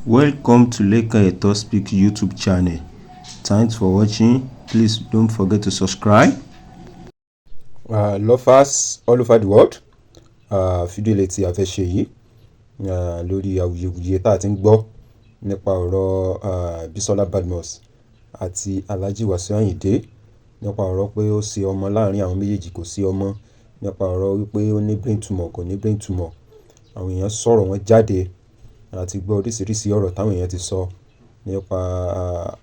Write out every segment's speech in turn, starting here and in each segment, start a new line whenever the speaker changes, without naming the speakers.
Welcome to Leka Eto Speak YouTube channel. Thanks for watching. Please don't forget to subscribe.
Lovers all over the world, fídíò ilé tí a fẹ́ ṣe yìí lórí awuyewuye tá a ti ń gbọ́ nípa ọ̀rọ̀ Bisola Badmus àti Alhaji Wasiu Ayinde, nípa ọ̀rọ̀ pé ó ṣe ọmọ láàrin àwọn méjèèjì kò sí ọmọ, nípa ọ̀rọ̀ wípé ó ní brain tumor kò ní brain tumor. Àwọn èèyàn sọ̀rọ̀ wọn jáde àti gbọ́ oríṣiríṣi ọ̀rọ̀ táwọn èèyàn ti sọ nípa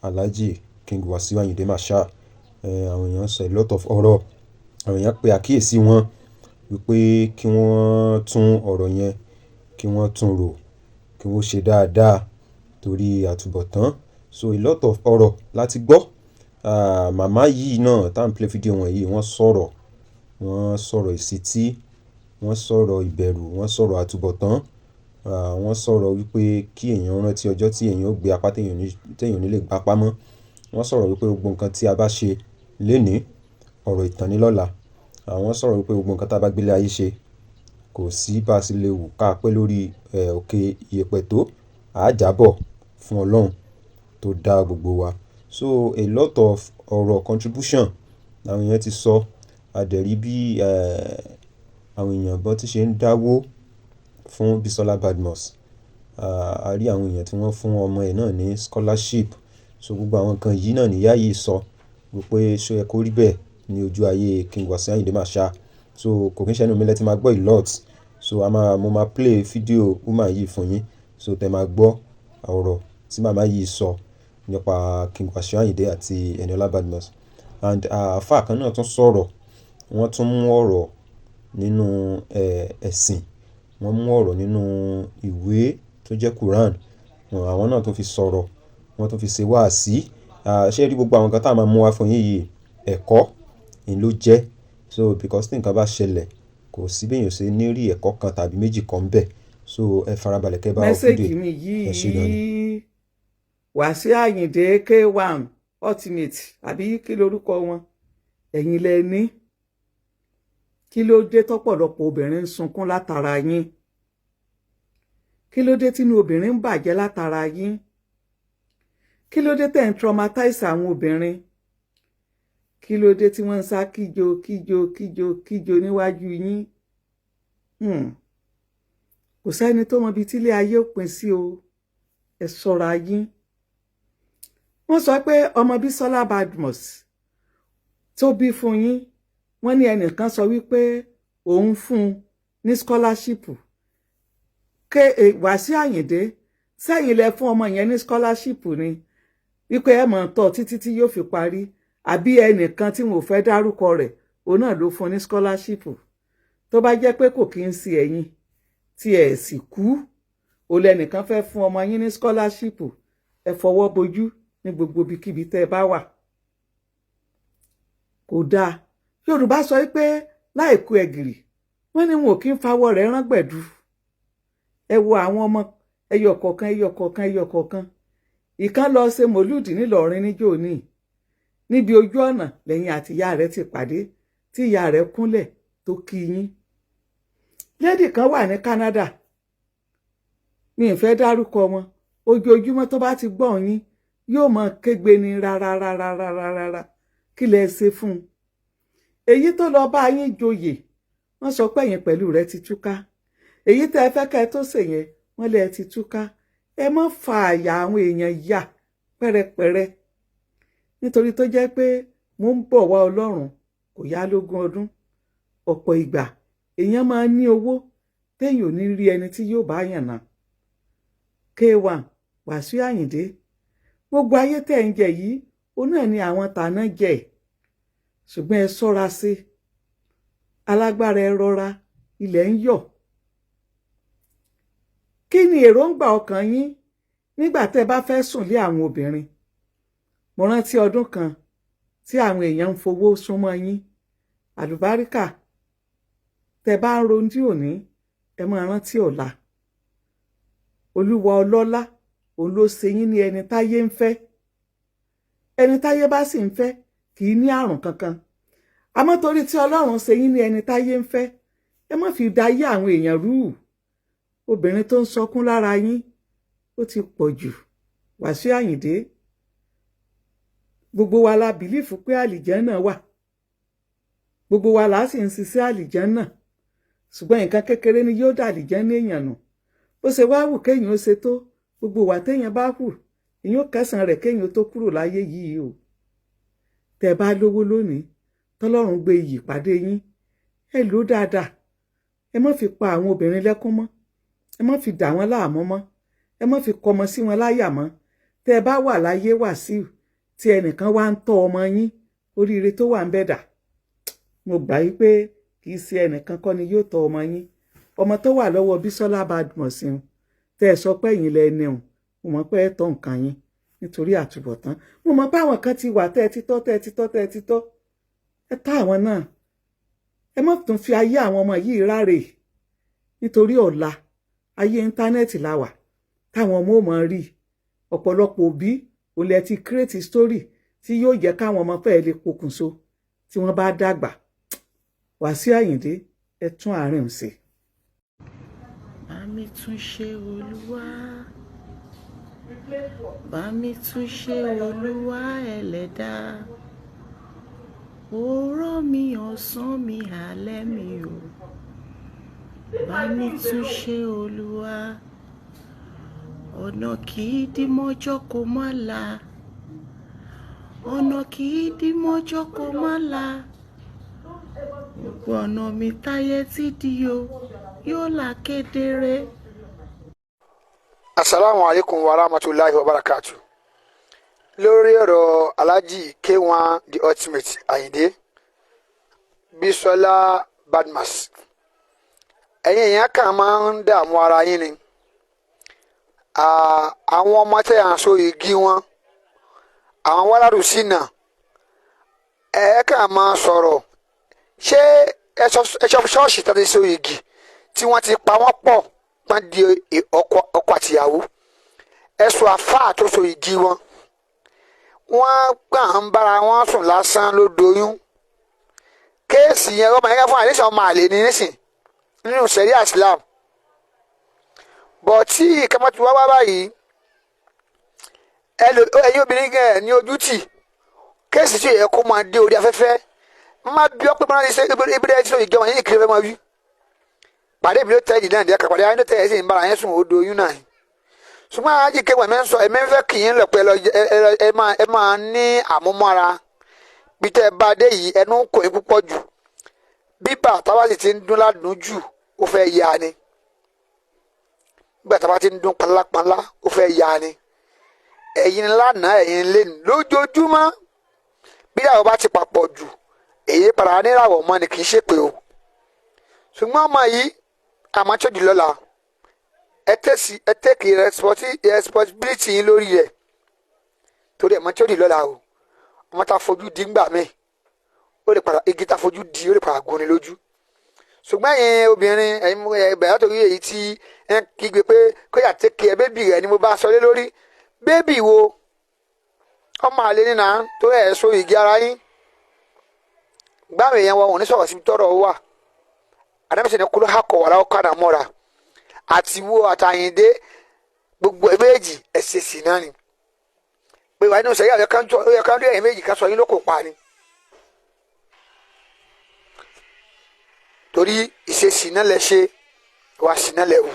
Alhaji King Wasiu Ayinde Marshal. Àwọn èèyàn sọ a lot of ọ̀rọ̀. Àwọn èèyàn pe àkíyèsí wọn wípé kí wọ́n tún ọ̀rọ̀ yẹn kí wọ́n tún rò, kí wọ́n ṣe dáadáa torí àtúbọ̀tán. So a lot of ọ̀rọ̀ láti gbọ́. Màmá yìí náà tá ń play fídíò wọn yìí, wọ́n sọ̀rọ̀ ìsítí, wọ́n sọ̀rọ̀ ìbẹ̀rù, wọ́n sọ̀rọ̀ àtúbọ̀tán. Wọ́n sọ̀rọ̀ wípé kí èèyàn rántí ọjọ́ tí èèyàn ó gbé apá téèyàn ò ní lè gbá apá mọ́. Wọ́n sọ̀rọ̀ wípé gbogbo nǹkan tí a bá ṣe lénìí, ọ̀rọ̀ ìtàn ni lọ́la. Wọ́n sọ̀rọ̀ wípé gbogbo nǹkan tá a bá gbélé ayé ṣe kò sí bá sì lè wù ká pẹ́ lórí òkè ìyẹ̀pẹ̀ tó, a jábọ̀ fún Ọlọ́run tó dá gbogbo wa. So a lot of ọ̀rọ̀ contribution làwọn èèyàn ti sọ. A dẹ̀ rí bí àwọn èèyàn bọ́n ti ṣe ń dáwó fún Bisola Badmus. A rí àwọn èèyàn tí wọ́n fún ọmọ ẹ̀ náà ní scholarship. So gbogbo àwọn nǹkan yìí náà níyà yìí sọ wípé ṣó yẹ kó rí bẹ́ẹ̀ ní ojú ayé King Wasiu Ayinde Marshal. So kò kí ń ṣẹ́nu mi lẹ́ tí máa gbọ́ a lot. So mo máa play fídíò woman yìí fún yín. So tẹ máa gbọ́ ọ̀rọ̀ tí màmá yìí sọ nípa King Wasiu Ayinde àti Eniola Badmus. And àfáà kan náà tún sọ̀rọ̀. Wọ́n tún mú ọ̀rọ̀ nínú ẹ̀sìn. Wọ́n mú ọ̀rọ̀ nínú ìwé tó jẹ́ Quran. Àwọn náà tún fi sọ̀rọ̀. Wọ́n tún fi ṣe wáàsí. Ṣé rí gbogbo àwọn nǹkan tá a máa mú wá fún yín yìí, ẹ̀kọ́ ni ló jẹ́. So because tí nǹkan bá ṣẹlẹ̀, kò sí bí èèyàn ṣe ní rí ẹ̀kọ́ kan tàbí méjì kan bẹ́ẹ̀. So ẹ farabalẹ̀ kẹ́ bá wọ́n fídíò.
Mẹ́sẹ̀gì mi yìí Wasiu Ayinde K1 Ultimate àbí kí lorúkọ wọn, ẹ̀yin lẹ ní. Kí ló dé tọ́pọ̀lọpọ̀ obìnrin ń sunkún látara yín? Kí ló dé tínú obìnrin ń bàjẹ́ látara yín? Kí ló dé tẹ́ ń traumatize àwọn obìnrin? Kí ló dé tí wọ́n ń sá kíjo níwájú yín? Kò sẹ́ni tó mọ ibi tílé ayé ó pín sí o. Ẹ ṣọ́ra yín. Wọ́n sọ pé ọmọ Bisola Badmus tó bí fún yín, wọ́n ní ẹnìkan sọ wípé òun fún un ní scholarship. Wasiu Ayinde, sẹ́yìn lẹ fún ọmọ yẹn ní scholarship ni wípé ẹ mọ̀ tọ́ títí tí yóò fi parí, àbí ẹnìkan tí wọn ò fẹ́ dárúkọ rẹ̀ òun náà ló fún ní scholarship? Tó bá jẹ́ pé kò kí ń sí ẹ̀yin tí ẹ̀ sì kú, ó lẹ́nìkan fẹ́ fún ọmọ yín ní scholarship, ẹ fọwọ́ bojú ní gbogbo ibikíbi tẹ́ ẹ bá wà. Kò dáa. Yorùbá sọ wípé láìkú ẹ̀gìrì, wọ́n ní wọn ò kí ń fawọ́ rẹ̀ rán gbẹ̀du. Ẹ wo àwọn ọmọ ẹyọ kọ̀ọ̀kan. Ìkan lọ ṣe mòlúùdì nílọrin níjọ́ ní. Níbi ojú ọ̀nà lẹ́yìn àti ìyá rẹ̀ ti pàdé tí ìyá rẹ̀ kúnlẹ̀ tó kí yín. Lady kan wà ní Canada. Mi ì fẹ́ dárúkọ wọn. Ojoojúmọ́ tó bá ti gbọ́ yín yóò mọ kégbe ní rárá. Kí lẹ ṣe fún un? Èyí tó lọ bá yín joyè, wọ́n sọ pé ẹ̀yin pẹ̀lú rẹ̀ ti túká. Èyí tẹ́ ẹ fẹ́ kẹ́ ẹ tó ṣe yẹn, wọ́n lẹ ti túká. Ẹ má fa àyà àwọn èèyàn yà pẹ́rẹpẹ̀rẹ. Nítorí tó jẹ́ pé mo ń bọ̀ wá Ọlọ́run kò yá lógún ọdún. Ọ̀pọ̀ ìgbà èèyàn máa ń ní owó téèyàn ò ní rí ẹni tí yóò bá yàn náà. K1 Wasiu Ayinde, gbogbo ayé tẹ́ ń jẹ yìí, ó náà ni àwọn tàná jẹ. Ṣùgbọ́n ẹ ṣọ́ra sí. Alágbára ẹ rọra, ilẹ̀ ń yọ̀. Kí ni èròǹgbà ọkàn yín nígbà tẹ́ bá fẹ́ sùn lé àwọn obìnrin? Mo rántí ọdún kan tí àwọn èèyàn ń fowó súnmọ́ yín. Àlùbáríkà, tẹ́ bá ń ronú òní, ẹ máa rántí ọ̀la. Olúwa ọlọ́lá, òun ló ṣe yín ní ẹni táyé ń fẹ́. Ẹni táyé bá sì ń fẹ́ kì í ní àrùn kankan. Àmọ́ torí tí Ọlọ́run ṣe yín ní ẹni táyé ń fẹ́, ẹ má fi dayé àwọn èèyàn rú. Obìnrin tó ń sọkún lára yín, ó ti pọ̀ jù. Wàsíù Àyìndé, gbogbo wa la bìlífù pé àlìjẹ́nnà wà, gbogbo wa là á sì ń ṣiṣẹ́ àlìjẹ́nnà, ṣùgbọ́n nǹkan kékeré ni yóò dà àlìjẹ́nnà èèyàn nù. Bó ṣe wá wù kéèyàn ó ṣe tó, gbogbo wà téèyàn bá hù èèyàn kẹsàn-án rẹ̀ kéèyàn tó kúrò láyé yìí o. Tẹ́ bá lówó lónìí tọ́lọ́run gbé iyì pàdé yín, ẹ lò dáadáa. Ẹ má fi pa àwọn obìnrin lẹ́kún mọ́, ẹ má fi dà wọ́n láàmú mọ́, ẹ má fi kọmọ sí wọn láyà mọ́. Tẹ́ bá wà láyé Wàsíù tí ẹnìkan wá ń tọ́ ọmọ yín, oríire tó wà ń bẹ dà. Mo gbà yí pé kì í ṣe ẹnìkan kọ́ ni yóò tọ́ ọmọ yín. Ọmọ tó wà lọ́wọ́ Bísọ́lá Badmus tẹ́ ẹ sọ pé ẹ̀yin lẹ ní òun, mo mọ̀ pé ẹ tọ́ nǹkan yín nítorí àtúbọ̀tán. Mo mọ̀ pé àwọn kan ti wà tẹ́ ẹ ti tọ́. Ẹ tọ́ àwọn náà. Ẹ má tún fi ayé àwọn ọmọ yìí ráre, nítorí ọ̀la ayé íńtánẹ́ẹ̀tì la wà táwọn ọmọ ò mọ̀ rí. Ọ̀pọ̀lọpọ̀ òbí ò lè ti create story tí yóò jẹ́ káwọn ọmọ fẹ́ẹ́ lè pokùnso tí wọ́n bá dàgbà. Wàsíù Àyìndé, ẹ tún àárín ṣe.
Bámi tún ṣe Olúwa, bámi tún ṣe Olúwa ẹlẹ́dà, òórọ̀ mi ọ̀sán mi alẹ́ mi o, bámi tún ṣe Olúwa, ọ̀nà kì í dí mọ́jọ́ kó má la, ọ̀nà kì í dí mọ́jọ́ kó má la, gbogbo ọ̀nà mi táyé ti di o yóò là kedere.
Assalamu alaikum wa rahmatullahi wa barakatuh. Lórí ọ̀rọ̀ Alhaji K1 the Ultimate Àyìndé Bísọ́lá Badmus, ẹ̀yin èèyàn kan máa ń dààmú ara yín ni. Àwọn ọmọ tẹ́ à ń so igi wọn, àwọn wàlárù sínà, ẹ kàn máa sọ̀rọ̀. Ṣé ẹ̀ṣọ́ ṣọ́ọ̀ṣì tó ti so igi tí wọ́n ti pa wọ́n pọ̀ pọ́n di ọkọ àtìyàwó, ẹ̀sùn àfáà tó so igi wọn, wọ́n gbà ń bára wọn sùn lásán ló doyún. Kéèsì yẹn ọmọ yẹn fún àdéṣe ọmọ àlè ní nísìn nínú sẹ̀ríà Islam. Bọ̀ tí ìkàmọ́ ti wá báyìí, ẹ̀yin obìnrin gẹ̀ ní ojú tì, kéèsì tí yẹ kó máa dé orí afẹ́fẹ́, má bí ọ́ pé bọ́lá ti ṣe ibi rẹ̀ tí ó ìjọba yẹn kiri fẹ́ máa wí. Pàdé mi ló tẹ́ ìdí náà díẹ̀ kàpàdé ayé ló tẹ́ ẹ̀ sì ń bára yẹn sùn odò oyún náà. Ṣùgbọ́n Alhaji K1 ẹ̀mẹ́ ń sọ ẹ̀mẹ́ ń fẹ́ kì í lọ pẹ́ lọ ẹ máa ní àmúmọ́ra. Bí tẹ́ ẹ bá dé yìí ẹnu ń kò é púpọ̀ jù. Bí bàtà bá sì ti ń dún ládùn jù ó fẹ́ ya ni. Bí bàtà bá ti ń dún panlápanlá ó fẹ́ ya ni. Ẹ̀yin lánàá ẹ̀yin lẹ́nu lójoojúmọ́. Bí ìyàwó bá ti papọ̀ jù èyí para níràwọ̀ mọ́ ni kì í ṣèpè o. Ṣùgbọ́n ọmọ yìí àmọ́ tó di lọ́la ẹ tẹ́kì responsibility yín lórí rẹ̀ torí ẹ̀ mọ́ tó di lọ́la o. Ọmọ tá fojú di ńgbà mí ó lè padà igi tá fojú di ó lè padà gún ni lójú. Ṣùgbọ́n ẹ̀yin obìnrin ẹ̀yin bẹ̀rẹ̀ látòrí èyí tí ẹ ń kígbe pé kó yà tẹ́kì ẹ bébì rẹ̀ ni mo bá sọ lé lórí. Bébì wo ọmọ àlè nínà tó ẹ̀ so igi ara yín gbàmì èèyàn wọn ò ní sọ̀rọ̀ síbi tọ́rọ̀ wà. Àdámẹ́sẹ̀ ní kúrò hákọ̀ wà láwọ́ kádà mọ́ra àti wo àtàyìndé gbogbo méjì ẹ̀sẹ̀ sì náà ni. Pé wà nínú sẹ́yìn àyẹ̀ká ń rí ẹ̀yìn méjì ká sọ yín ló kò pa ni. Torí ìṣesì náà lẹ ṣe wà sí náà lẹ wù.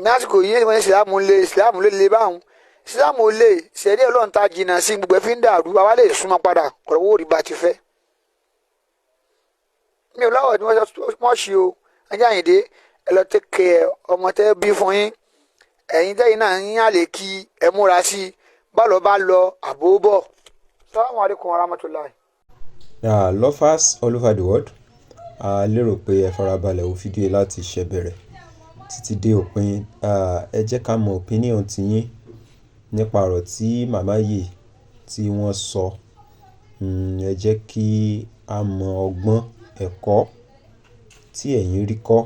Lásìkò yìí ní wọ́n ní ìsìlámù lè le báwọn. Ìsìlámù lè ṣẹ̀rí Ọlọ́run ta jìnnà sí gbogbo ẹ̀ fi ń dàrú àwa lè súnmọ́ padà kọ̀rọ̀ owó rí bá ti fẹ́. Mi ò láwọ̀ tí wọ́n ṣe o Alhaji Àyìndé ẹ lọ tẹ́kẹ̀ ọmọ tẹ́ bí fún yín ẹ̀yin tẹ́yìn náà ń yàn lè kí ẹ múra sí i bọ́ọ̀lù bá lọ àbò bọ̀. Assalamu alaikum warahmatullahi.
Lovers all over the world, a lérò pé ẹ farabalẹ̀ wo fídíò láti ṣe bẹ̀rẹ̀ títí dé òpin. Ẹ jẹ́ ká mọ opinion tiyín nípa ọ̀rọ̀ tí màmá yìí tí wọ́n sọ. Ẹ jẹ́ kí a mọ ọgbọ́n ẹ̀kọ́ tí ẹ̀yin rí kọ́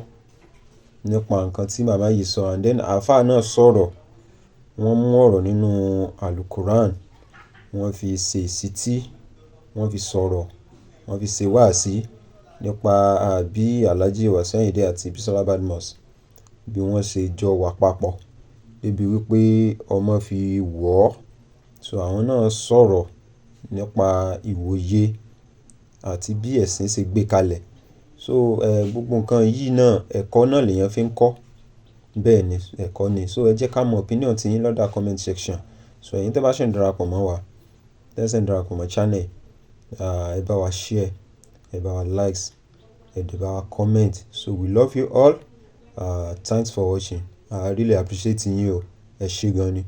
nípa nǹkan tí màmá yìí sọ. And then àáfàá náà sọ̀rọ̀, wọ́n mú ọ̀rọ̀ nínú Al-Quran, wọ́n fi ṣe ìsítí, wọ́n fi sọ̀rọ̀, wọ́n fi ṣe wáàsí nípa bí Alhaji Wasiu Ayinde àti Bísọ́lá Badmus bí wọ́n ṣe jọ wà papọ̀ débi wípé ọmọ fi wọ̀ ọ́. So àwọn náà sọ̀rọ̀ nípa ìwòye àti bí ẹ̀sìn ṣe gbé kalẹ̀. So gbogbo nǹkan yìí náà ẹ̀kọ́ náà lèèyàn fi ń kọ́. Bẹ́ẹ̀ ni ẹ̀kọ́ ni. So ẹ jẹ́ ká mọ opinion tí yín lọ́dà comment section. So ẹ̀yin tẹ́ bá ṣe ń darapọ̀ mọ́ wa, tẹ́ ṣe ń darapọ̀ mọ́ channel, ẹ bá wa share, ẹ bá wa likes, ẹ dẹ̀ bá wa comment. So we love you all. Thanks for watching. I really appreciate yín o. Ẹ ṣé gan ni.